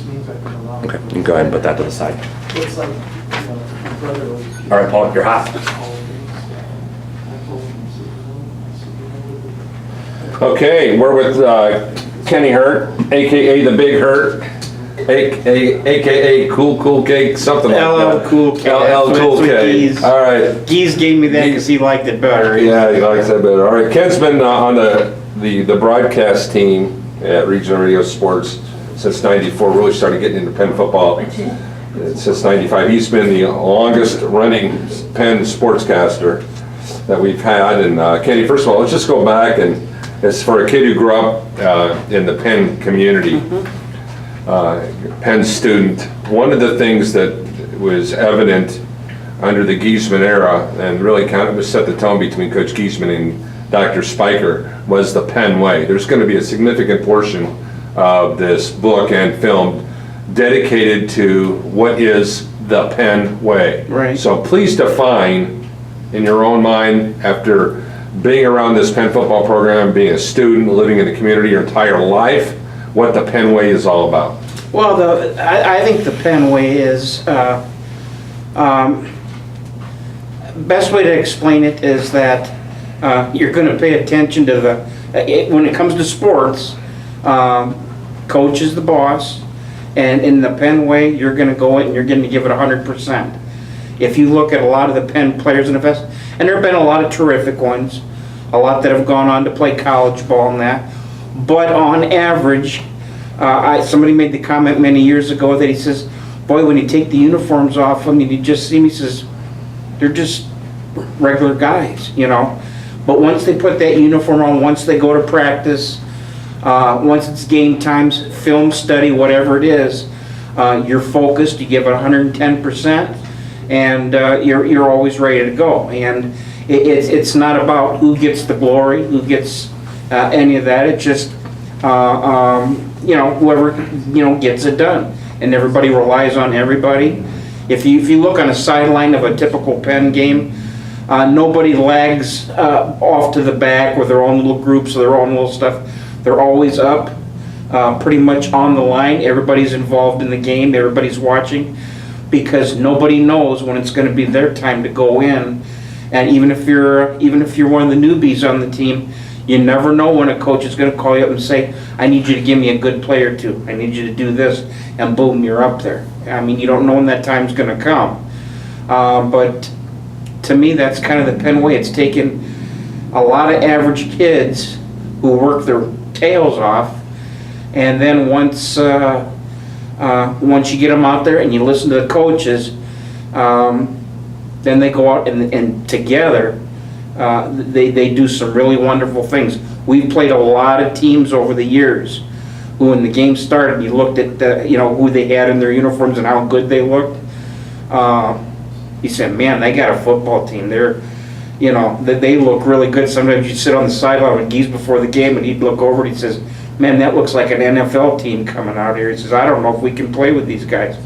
just means I've been around. Okay, you can go ahead and put that to the side. It's like, my brother always. All right, Paul, you're hot. Okay, we're with Kenny Hurt, AKA the Big Hurt, AKA Cool Cake, something like that. LL Cool K. LL Cool K. All right. Geese gave me that because he liked it better. Yeah, he likes that better. All right, Ken's been on the broadcast team at Regional Radio Sports since '94. Really started getting into Penn football since '95. He's been the longest running Penn sportscaster that we've had. And Kenny, first of all, let's just go back, and as for a kid who grew up in the Penn community, Penn student, one of the things that was evident under the Giesman era and really kind of set the tone between Coach Giesman and Dr. Spiker was the Penn way. There's going to be a significant portion of this book and film dedicated to what is the Penn way. Right. So please define in your own mind, after being around this Penn football program, being a student, living in the community your entire life, what the Penn way is all about. Well, I think the Penn way is, best way to explain it is that you're going to pay attention to when it comes to sports, coach is the boss, and in the Penn way, you're going to go in and you're going to give it 100%. If you look at a lot of the Penn players in the past, and there have been a lot of terrific ones, a lot that have gone on to play college ball and that, but on average, somebody made the comment many years ago that he says, boy, when you take the uniforms off them and you just see me, he says, they're just regular guys, you know. But once they put that uniform on, once they go to practice, once it's game times, film study, whatever it is, you're focused, you give it 110%, and you're always ready to go. And it's not about who gets the glory, who gets any of that. It's just whoever gets it done, and everybody relies on everybody. If you look on a sideline of a typical Penn game, nobody lags off to the back with their own little groups or their own little stuff. They're always up, pretty much on the line. Everybody's involved in the game. Everybody's watching, because nobody knows when it's going to be their time to go in. And even if you're one of the newbies on the team, you never know when a coach is going to call you up and say, I need you to give me a good play or two. I need you to do this, and boom, you're up there. I mean, you don't know when that time's going to come. But to me, that's kind of the Penn way. It's taken a lot of average kids who work their tails off, and then once you get them out there and you listen to the coaches, then they go out and together they do some really wonderful things. We've played a lot of teams over the years who, when the game started, you looked at who they had in their uniforms and how good they looked. You said, man, they got a football team. They look really good. Sometimes you'd sit on the sideline with Geese before the game, and he'd look over and he says, man, that looks like an NFL team coming out here. He says, I don't know if we can play with these guys.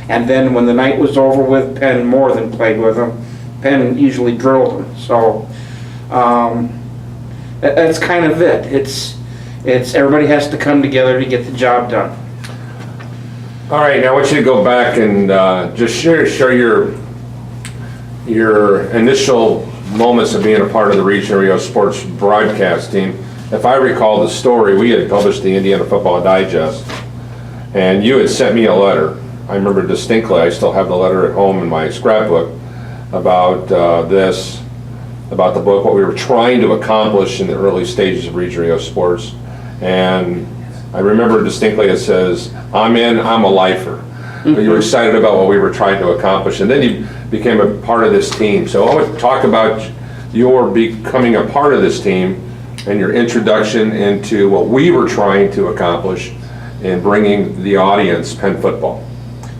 And then when the night was over with, Penn more than played with them. Penn usually drilled them. So that's kind of it. It's everybody has to come together to get the job done. All right, now I want you to go back and just share your initial moments of being a part of the Regional Radio Sports broadcast team. If I recall the story, we had published the Indiana Football Digest, and you had sent me a letter. I remember distinctly, I still have the letter at home in my scrapbook about about the book, what we were trying to accomplish in the early stages of Regional Radio Sports. And I remember distinctly it says, I'm in, I'm a lifer. But you were excited about what we were trying to accomplish, and then you became a part of this team. So I want to talk about your becoming a part of this team and your introduction into what we were trying to accomplish in bringing the audience Penn football.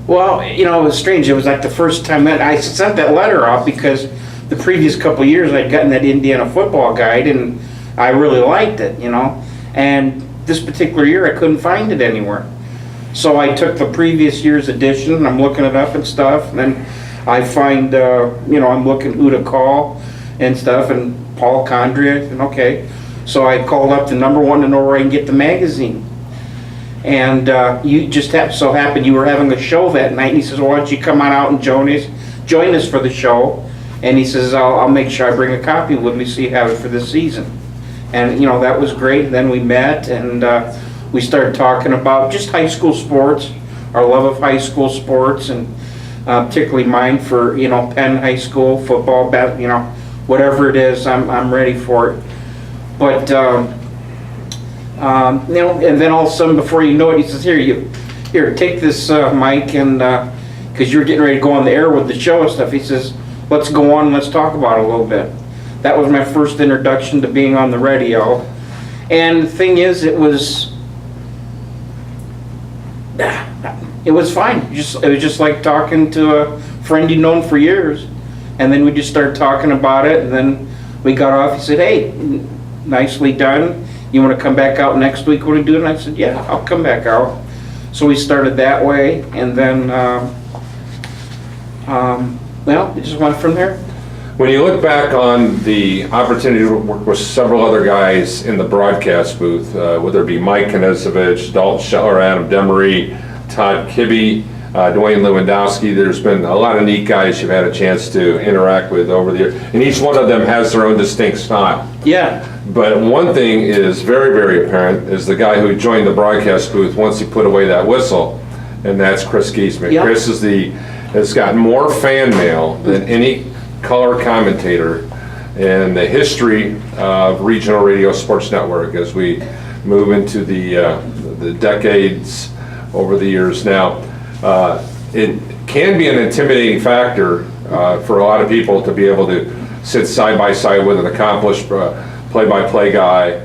Well, it was strange. It was like the first time that I sent that letter off, because the previous couple of years I'd gotten that Indiana football guide and I really liked it, and this particular year I couldn't find it anywhere. So I took the previous year's edition and I'm looking it up and stuff, and then I find, I'm looking who to call and stuff, and Paul Condria, and okay. So I called up the number one to know where I can get the magazine. And you just so happened you were having a show that night, and he says, well, why don't you come on out and join us for the show? And he says, I'll make sure I bring a copy with me so you have it for this season. And, you know, that was great. Then we met, and we started talking about just high school sports, our love of high school sports, and particularly mine for, you know, Penn High School, football, you know, whatever it is, I'm ready for it. But, you know, and then all of a sudden, before you know it, he says, here, take this mic, and because you're getting ready to go on the air with the show and stuff, he says, let's go on and let's talk about it a little bit. That was my first introduction to being on the radio. And the thing is, it was fine. It was just like talking to a friend you'd known for years. And then we just started talking about it, and then we got off. He said, hey, nicely done. You want to come back out next week when we do it? And I said, yeah, I'll come back out. So we started that way, and then, well, it just went from there. When you look back on the opportunity to work with several other guys in the broadcast booth, whether it be Mike Konezovich, Dalton Scheller, Adam Demery, Todd Kibbe, Dwayne Lewandowski, there's been a lot of neat guys you've had a chance to interact with over the years, and each one of them has their own distinct style. Yeah. But one thing is very, very apparent is the guy who joined the broadcast booth once he put away that whistle, and that's Chris Giesman. Yep. Chris has gotten more fan mail than any color commentator in the history of Regional Radio Sports Network as we move into the decades over the years now. It can be an intimidating factor for a lot of people to be able to sit side by side with an accomplished play-by-play guy,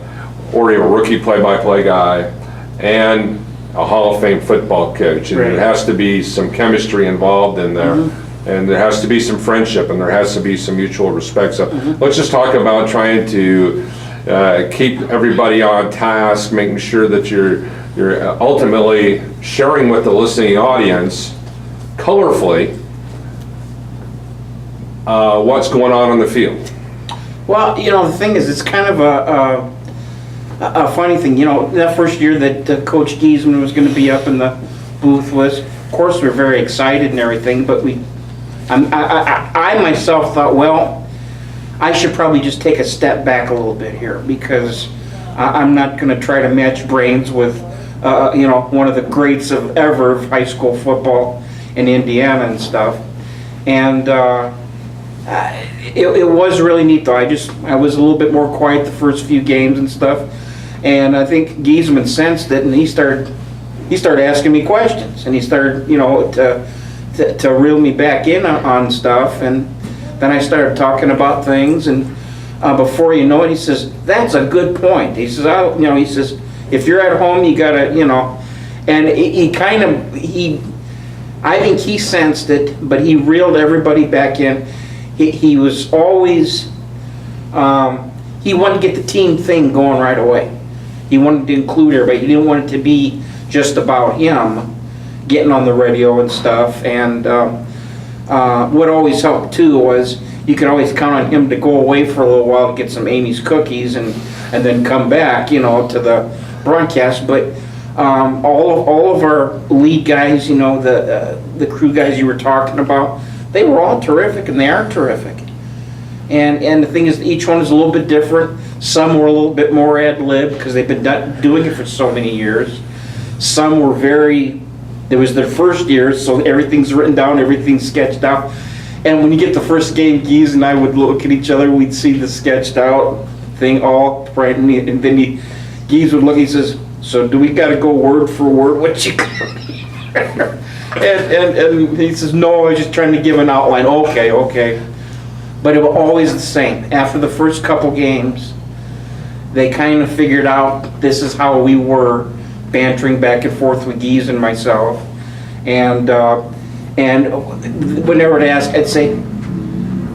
or a rookie play-by-play guy, and a Hall of Fame football coach. And Right. there has to be some chemistry involved in there. And there has to be some friendship, and there has to be some mutual respect. So let's just talk about trying to keep everybody on task, making sure that you're ultimately sharing with the listening audience colorfully what's going on the field. Well, you know, the thing is, it's kind of a funny thing. You know, that first year that Coach Giesman was going to be up in the booth was, of course, we were very excited and everything, but I myself thought, well, I should probably just take a step back a little bit here, because I'm not going to try to match brains with, you know, one of the greats of ever of high school football in Indiana and stuff. And it was really neat, though. I was a little bit more quiet the first few games and stuff, and I think Giesman sensed it, and he started asking me questions, and he started, you know, to reel me back in on stuff, and then I started talking about things, and before you know it, he says, that's a good point. He says, you know, he says, if you're at home, you gotta, you know, and I think he sensed it, but he reeled everybody back in. He was always, he wanted to get the team thing going right away. He wanted to include everybody. He didn't want it to be just about him getting on the radio and stuff. And what always helped too was you could always count on him to go away for a little while to get some Amy's cookies and then come back, you know, to the broadcast. But all of our lead guys, you know, the crew guys you were talking about, they were all terrific, and they are terrific. And the thing is, each one is a little bit different. Some were a little bit more ad lib because they've been doing it for so many years. Some were it was their first year, so everything's written down, everything's sketched out. And when you get the first game, Gies and I would look at each other, we'd see the sketched out thing all right, and then Gies would look, he says, so do we got to go word for word what you and he says, no, I was just trying to give an outline. Okay. But it was always the same. After the first couple games, they kind of figured out this is how we were bantering back and forth with Gies and myself. And whenever I'd ask, I'd say,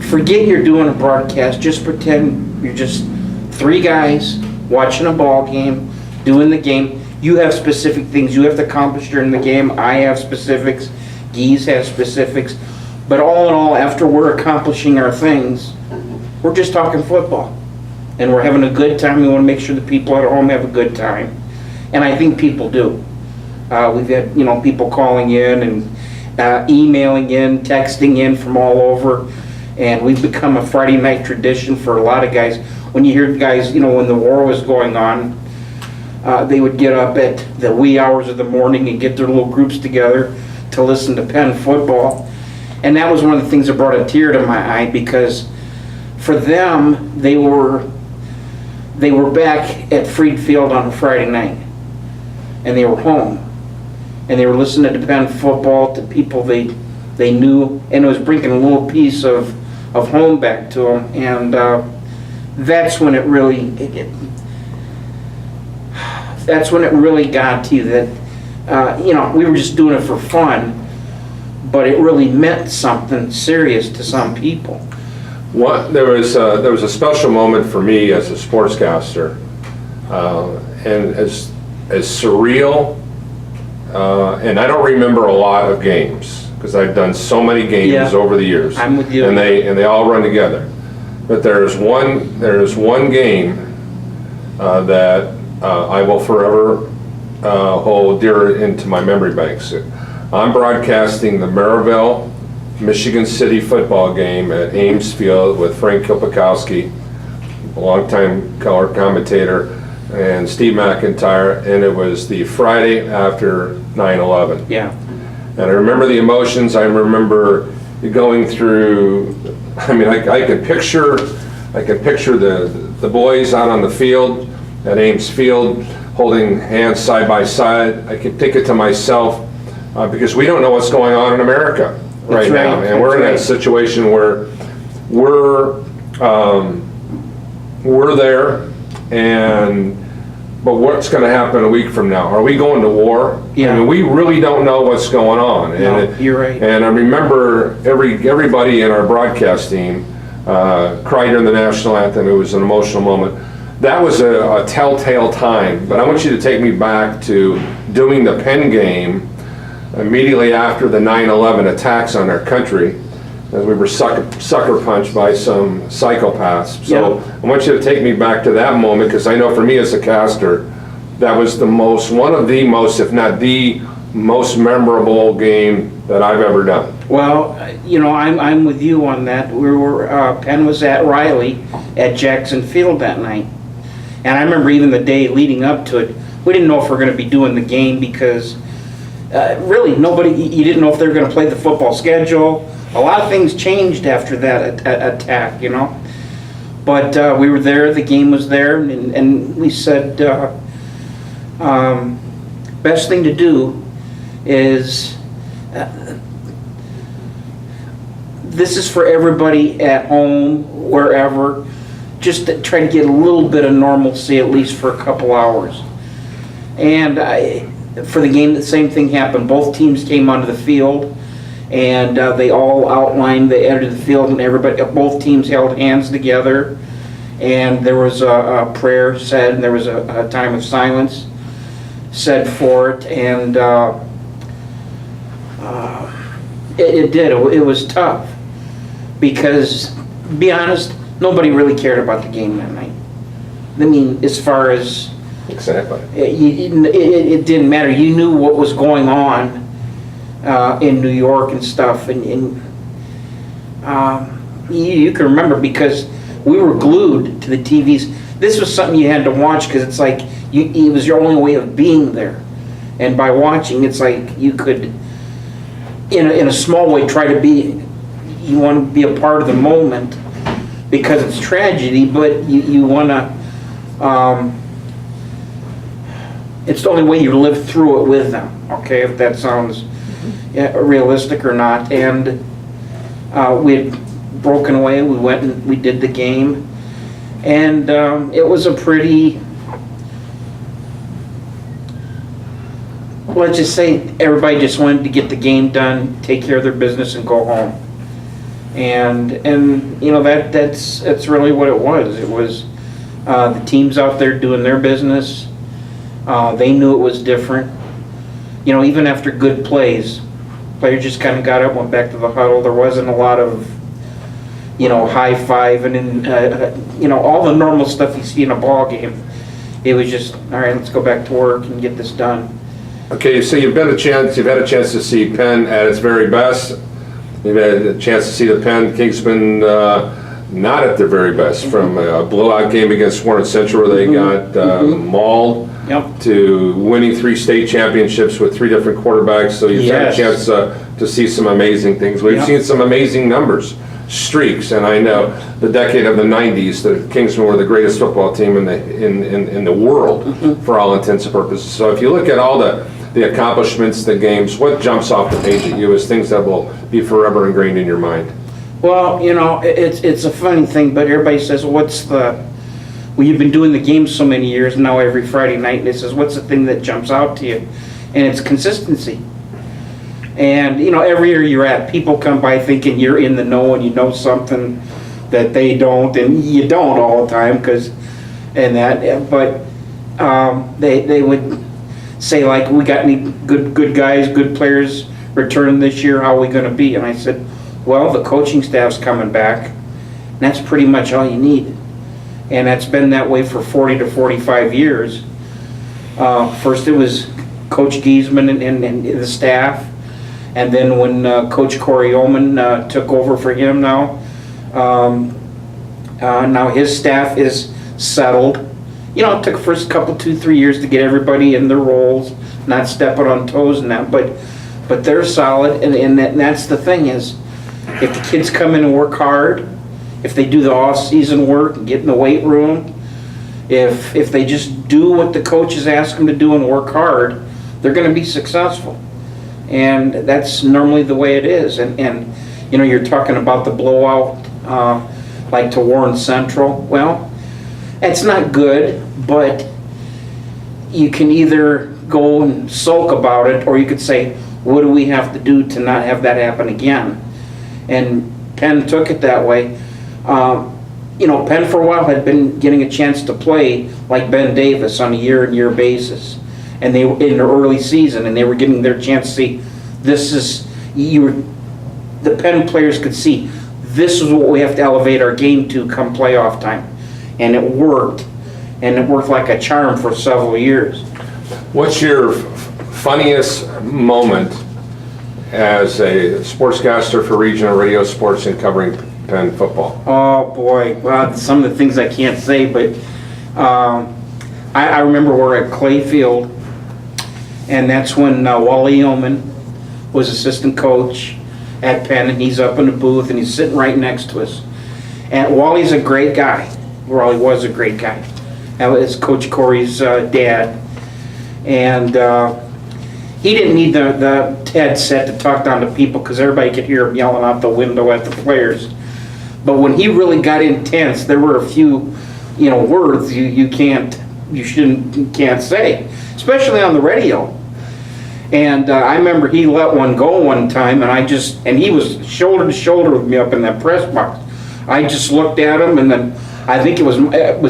forget you're doing a broadcast, just pretend you're just three guys watching a ball game, doing the game. You have specific things you have to accomplish during the game. I have specifics. Gies has specifics. But all in all, after we're accomplishing our things, we're just talking football. And we're having a good time. We want to make sure the people at home have a good time. And I think people do. We've had, people calling in and emailing in, texting in from all over. And we've become a Friday night tradition for a lot of guys. When you hear guys, when the war was going on, they would get up at the wee hours of the morning and get their little groups together to listen to Penn football. And that was one of the things that brought a tear to my eye, because for them, they were back at Freed Field on a Friday night, and they were home, and they were listening to Penn football, to people they knew, and it was bringing a little piece of home back to them. And that's when it really got to you that we were just doing it for fun, but it really meant something serious to some people. There was a special moment for me as a sportscaster, and as surreal, and I don't remember a lot of games because I've done so many games over the years. I'm with you. And they all run together. But there's one game that I will forever hold dear into my memory banks. I'm broadcasting the Maryville, Michigan City football game at Ames Field with Frank Kilpakowski, a longtime color commentator, and Steve McIntyre, and it was the Friday after 9/11. Yeah. And I remember the emotions. I remember going through. I mean, I could picture the boys out on the field at Ames Field holding hands side by side. I could think it to myself because we don't know what's going on in America right now, and we're in a situation where we're there, but what's going to happen a week from now? Are we going to war? Yeah. I mean, we really don't know what's going on. No, you're right. And I remember everybody in our broadcast team cried during the national anthem. It was an emotional moment. That was a telltale time. But I want you to take me back to doing the Penn game immediately after the 9/11 attacks on our country, as we were sucker punched by some psychopaths. So I want you to take me back to that moment, because I know for me as a caster, that was one of the most, if not the most memorable game that I've ever done. Well, I'm with you on that. Penn was at Riley at Jackson Field that night. And I remember even the day leading up to it, we didn't know if we were going to be doing the game, because really you didn't know if they were going to play the football schedule. A lot of things changed after that attack, But we were there, the game was there, and we said, best thing to do is, this is for everybody at home, wherever, just to try to get a little bit of normalcy, at least for a couple hours. And for the game, the same thing happened. Both teams came onto the field, and they all outlined, they entered the field, and both teams held hands together, and there was a prayer said, and there was a time of silence said for it, and it was tough, because, to be honest, nobody really cared about the game that night. I mean, as far as Exactly. it didn't matter. You knew what was going on in New York and stuff, and you can remember, because we were glued to the TVs. This was something you had to watch, because it's like it was your only way of being there, and by watching, it's like you could, in a small way, try to be. You want to be a part of the moment, because it's tragedy, but you want to. It's the only way you live through it with them, okay, if that sounds realistic or not. And we had broken away, we went and we did the game, and it was a pretty, let's just say everybody just wanted to get the game done, take care of their business, and go home. And that's really what it was. It was the teams out there doing their business. They knew it was different. Even after good plays, players just kind of got up, went back to the huddle. There wasn't a lot of, high-fiving and, all the normal stuff you see in a ball game. It was just, all right, let's go back to work and get this done. Okay, so you've had a chance to see Penn at its very best. You've had a chance to see the Penn Kingsmen not at their very best, from a blowout game against Warren Central where they got mauled, Yep. to winning 3 state championships with 3 different quarterbacks. So you've had a Yes. chance to see some amazing things. We've Yep. seen some amazing numbers, streaks, and I know the decade of the 90s, the Kingsmen were the greatest football team in the world for all intents and purposes. So if you look at all the accomplishments, the games, what jumps off the page at you as things that will be forever ingrained in your mind? Well, you know, it's a funny thing, but everybody says, well, you've been doing the games so many years now every Friday night, and it says, what's the thing that jumps out to you? And it's consistency. And, you know, every year you're at, people come by thinking you're in the know and you know something that they don't, and you don't all the time, but they would say, like, we got any good guys, good players returning this year, how are we going to be? And I said, well, the coaching staff's coming back, and that's pretty much all you need. And that's been that way for 40 to 45 years. First it was Coach Giesman and the staff, and then when Coach Corey Oman took over for him now his staff is settled. You know, it took the first couple, 2-3 years to get everybody in their roles, not stepping on toes and that, but they're solid, and that's the thing is, if the kids come in and work hard, if they do the off-season work and get in the weight room, if they just do what the coaches ask them to do and work hard, they're going to be successful. And that's normally the way it is. And you know, you're talking about the blowout, like to Warren Central. Well, it's not good, but you can either go and sulk about it, or you could say, what do we have to do to not have that happen again? And Penn took it that way. You know, Penn for a while had been getting a chance to play like Ben Davis on a year-and-year basis, and they were in the early season, and they were getting their chance to see. The Penn players could see this is what we have to elevate our game to come playoff time, and it worked, and it worked like a charm for several years. What's your funniest moment as a sportscaster for regional radio sports and covering Penn football? Oh boy, well, some of the things I can't say, but I remember we're at Clayfield, and that's when Wally Ullman was assistant coach at Penn, and he's up in the booth, and he's sitting right next to us. And Wally's a great guy. Wally was a great guy. That was Coach Corey's dad. And he didn't need the headset to talk down to people because everybody could hear him yelling out the window at the players. But when he really got intense, there were a few, you know, words you can't say, especially on the radio. And I remember he let one go one time, and he was shoulder to shoulder with me up in that press box. I just looked at him, and then I think it was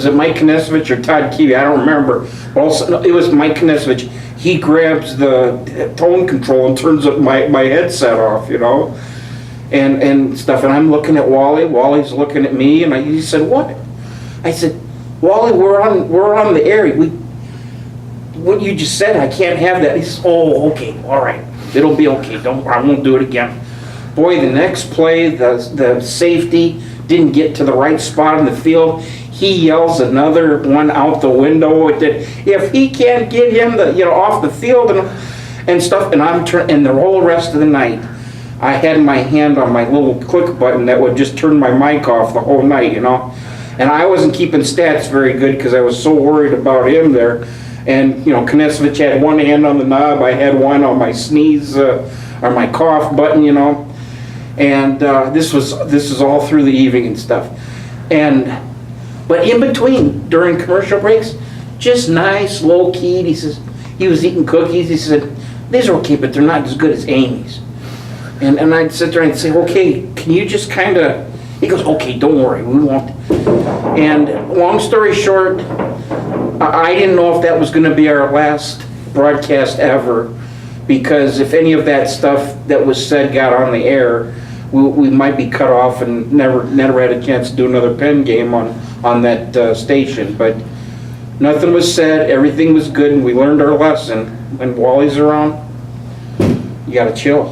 it Mike Knesevich or Todd Keevy? I don't remember. Also, no, it was Mike Knesevich. He grabs the tone control and turns up my headset off, you know, and stuff. And I'm looking at Wally. Wally's looking at me, and he said, "What?" I said, "Wally, we're on the air. What you just said, I can't have that." He says, "Oh, okay, all right, it'll be okay. I won't do it again." Boy, the next play, the safety didn't get to the right spot in the field. He yells another one out the window. If he can't get him off the field and stuff, and and the whole rest of the night, I had my hand on my little click button that would just turn my mic off the whole night, you know. And I wasn't keeping stats very good because I was so worried about him there. And, you know, Knesevich had one hand on the knob, I had one on my sneeze or my cough button, you know. And this was all through the evening and stuff. But in between, during commercial breaks, just nice, low-keyed. He says, he was eating cookies. He said, "These are okay, but they're not as good as Amy's." And I'd sit there and say, "Okay, can you just kind of," he goes, "Okay, don't worry, we won't." And long story short, I didn't know if that was going to be our last broadcast ever, because if any of that stuff that was said got on the air, we might be cut off and never had a chance to do another Penn game on that station. But Nothing was said, everything was good, and we learned our lesson. When Wally's around, you gotta chill.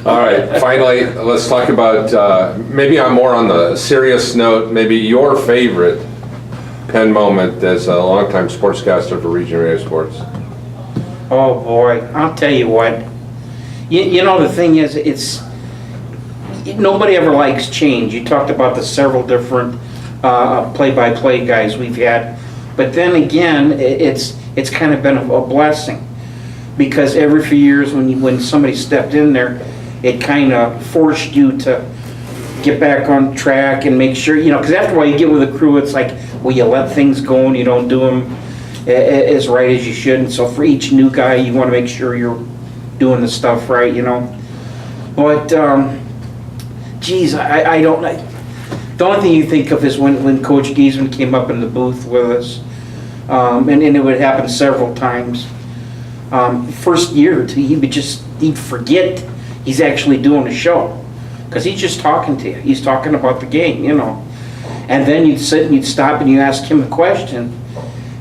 All right, finally, let's talk about, maybe I'm more on the serious note, maybe your favorite Penn moment as a longtime sportscaster for Regional Radio Sports. Oh boy, I'll tell you what. You know, the thing is, nobody ever likes change. You talked about the several different play-by-play guys we've had, but then again, it's kind of been a blessing, because every few years when somebody stepped in there, it kind of forced you to get back on track and make sure, because after a while you get with a crew, it's like, well, you let things go and you don't do them as right as you should. And so for each new guy, you want to make sure you're doing the stuff right, But, geez, I don't know. The only thing you think of is when Coach Giesman came up in the booth with us, and it would happen several times. First year, he'd forget he's actually doing a show, because he's just talking to you. He's talking about the game, And then you'd sit and you'd stop and you ask him a question,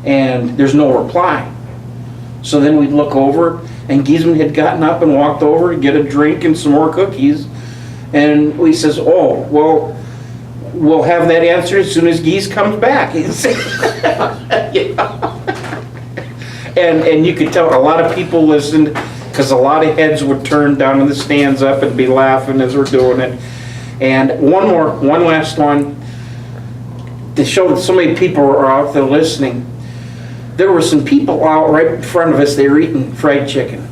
and there's no reply. So then we'd look over, and Giesman had gotten up and walked over to get a drink and some more cookies, and he says, "Oh, well, we'll have that answer as soon as Gies comes back." And you could tell a lot of people listened, because a lot of heads would turn down in the stands up and be laughing as we're doing it. And one last one, to show that so many people are out there listening. There were some people out right in front of us, they were eating fried chicken.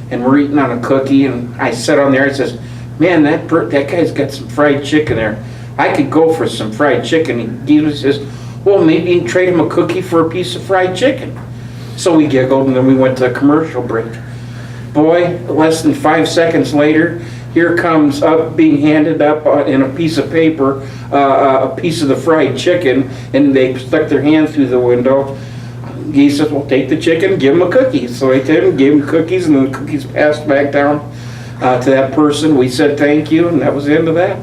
And we're eating on a cookie, and I sat on there and says, "Man, that guy's got some fried chicken there. I could go for some fried chicken." And he says, "Well, maybe you can trade him a cookie for a piece of fried chicken." So we giggled, and then we went to a commercial break. Boy, less than 5 seconds later, here comes up, being handed up in a piece of paper, a piece of the fried chicken, and they stuck their hand through the window. He says, "Well, take the chicken, give him a cookie." So I did, gave him cookies, and then the cookies passed back down to that person. We said thank you, and that was the end of that.